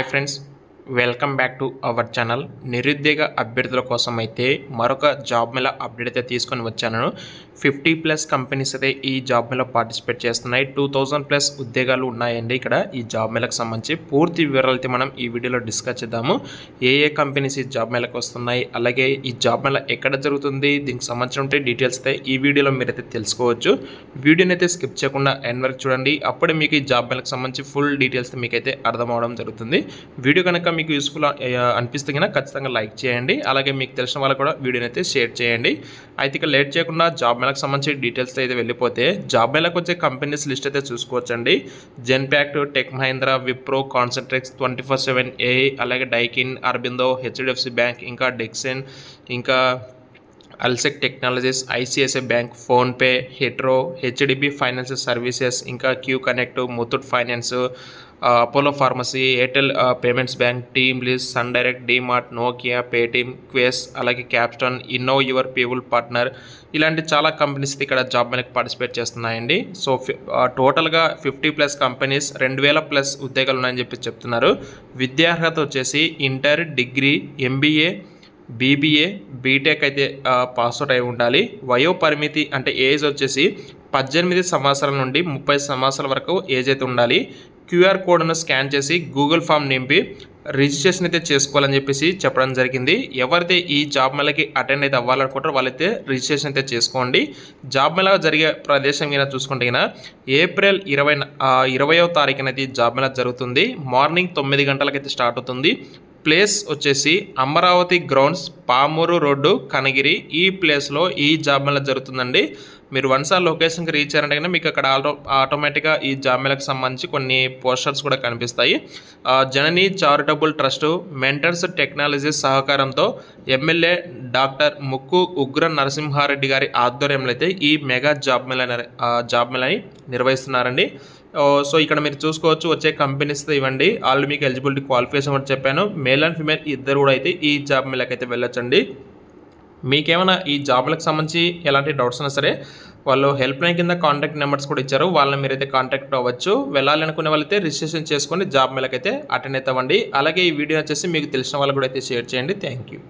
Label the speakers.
Speaker 1: Hi friends, welcome back to our channel. నిరుద్యోగ అభ్యర్థుల కోసం అయితే మరొక జాబ్ మేళా అప్డేట్ అయితే తీసుకొని వచ్చాను. 50+ కంపెనీస్ అయితే ఈ జాబ్ మేళా పార్టిసిపేట్ చేస్తున్నాయి. 2000+ ఉద్యోగాలు ఉన్నాయండి. ఇక్కడ ఈ జాబ్ మేళాకు సంబంధించి పూర్తి వివరాలు అయితే మనం ఈ వీడియోలో డిస్కస్ చేద్దాము. ఏ కంపెనీస్ ఈ జాబ్ మేళాకు వస్తున్నాయి, అలాగే ఈ జాబ్ మేళా ఎక్కడ జరుగుతుంది, దీనికి సంబంధించిన డీటెయిల్స్ అయితే ఈ వీడియోలో మీరైతే తెలుసుకోవచ్చు. వీడియోని అయితే స్కిప్ చేయకుండా ఎండ్ వరకు చూడండి. అప్పుడే మీకు ఈ జాబ్ మేళాకు సంబంధించి ఫుల్ డీటెయిల్స్ మీకైతే అర్థమవడం జరుగుతుంది. వీడియో కనుక మీకు యూస్ఫుల్ అనిపిస్తే కనుక ఖచ్చితంగా లైక్ చేయండి. అలాగే మీకు తెలిసిన వాళ్ళకు కూడా వీడియోని అయితే షేర్ చేయండి. అయితే ఇక లేట్ చేయకుండా జాబ్ మేళాకు సంబంధించి డీటెయిల్స్ అయితే వెళ్ళిపోతే జాబ్ మేళాకు వచ్చే కంపెనీస్ లిస్ట్ అయితే చూసుకోవచ్చండి. Genpact, tech Mahindra, Wipro, Concentrix, 24/7 AI, అలాగే డైకిన్, అరబిందో, HDFC బ్యాంక్, ఇంకా డెక్సెన్, ఇంకా Allsec technologies, ICICI bank, PhonePe, Hetero, HDB financial services, ఇంకా Q connect, Muthoot finance, Apollo pharmacy, Airtel payments bank, team lease, sun direct, DMart, Nokia, Paytm, Quess, అలాగే Capstone, ఇన్నో your people partner, ఇలాంటి చాలా companies ఇక్కడ job మేళాకి పార్టిసిపేట్ చేస్తున్నాయండి. So టోటల్గా 50+ companies, 2000+ ఉద్యోగాలు ఉన్నాయని చెప్తున్నారు. విద్యార్హత వచ్చేసి inter, degree, MBA, BBA, BTech అయితే పాస్అవుట్ అయి ఉండాలి. వయో పరిమితి అంటే ఏజ్ వచ్చేసి 18 సంవత్సరాల నుండి 30 సంవత్సరాల వరకు ఏజ్ అయితే ఉండాలి. QR కోడ్ను స్కాన్ చేసి గూగుల్ ఫామ్ నింపి రిజిస్ట్రేషన్ అయితే చేసుకోవాలని చెప్పడం జరిగింది. ఎవరైతే ఈ జాబ్ మేళాకి అటెండ్ అయితే అవ్వాలనుకుంటారో వాళ్ళైతే రిజిస్ట్రేషన్ అయితే చేసుకోండి. జాబ్ మేళా జరిగే ప్రదేశం కింద చూసుకుంటే కన్నా ఏప్రిల్ 20వ తారీఖున అయితే జాబ్ మేళా జరుగుతుంది. మార్నింగ్ 9 గంటలకైతే స్టార్ట్ అవుతుంది. ప్లేస్ వచ్చేసి అమరావతి గ్రౌండ్స్, పామూరు రోడ్డు, కనగిరి. ఈ ప్లేస్లో ఈ జాబ్ మేళా జరుగుతుందండి. మీరు వన్స్ ఆ లొకేషన్కి రీచ్ అయ్యారంటే కన్నా మీకు అక్కడ ఆటోమేటిక్గా ఈ జాబ్ మేళాకి సంబంధించి కొన్ని పోస్టర్స్ కూడా కనిపిస్తాయి. జననీ చారిటబుల్ ట్రస్ట్, మెంటర్స్ టెక్నాలజీస్ సహకారంతో ఎమ్మెల్యే డాక్టర్ ముక్కు ఉగ్ర నరసింహారెడ్డి గారి ఆధ్వర్యంలో అయితే ఈ మెగా జాబ్ మేళాని నిర్వహిస్తున్నారండి. సో ఇక్కడ మీరు చూసుకోవచ్చు వచ్చే కంపెనీస్ ఇవ్వండి. ఆల్రెడీ మీకు ఎలిజిబిలిటీ క్వాలిఫికేషన్ కూడా చెప్పాను. మేల్ అండ్ ఫీమేల్ ఇద్దరు కూడా అయితే ఈ జాబ్ మేళాకి అయితే వెళ్ళొచ్చండి. మీకేమైనా ఈ జాబ్లకు సంబంధించి ఎలాంటి డౌట్స్ ఉన్నా సరే వాళ్ళు హెల్ప్ లైన్ కింద కాంటాక్ట్ నెంబర్స్ కూడా ఇచ్చారు. వాళ్ళని మీరైతే కాంటాక్ట్ అవ్వచ్చు. వెళ్ళాలి అనుకునే వాళ్ళైతే రిజిస్ట్రేషన్ చేసుకొని జాబ్ మేళాకి అయితే అటెండ్ అవుతామండి. అలాగే ఈ వీడియో వచ్చేసి మీకు తెలిసిన వాళ్ళు కూడా అయితే షేర్ చేయండి. Thank you.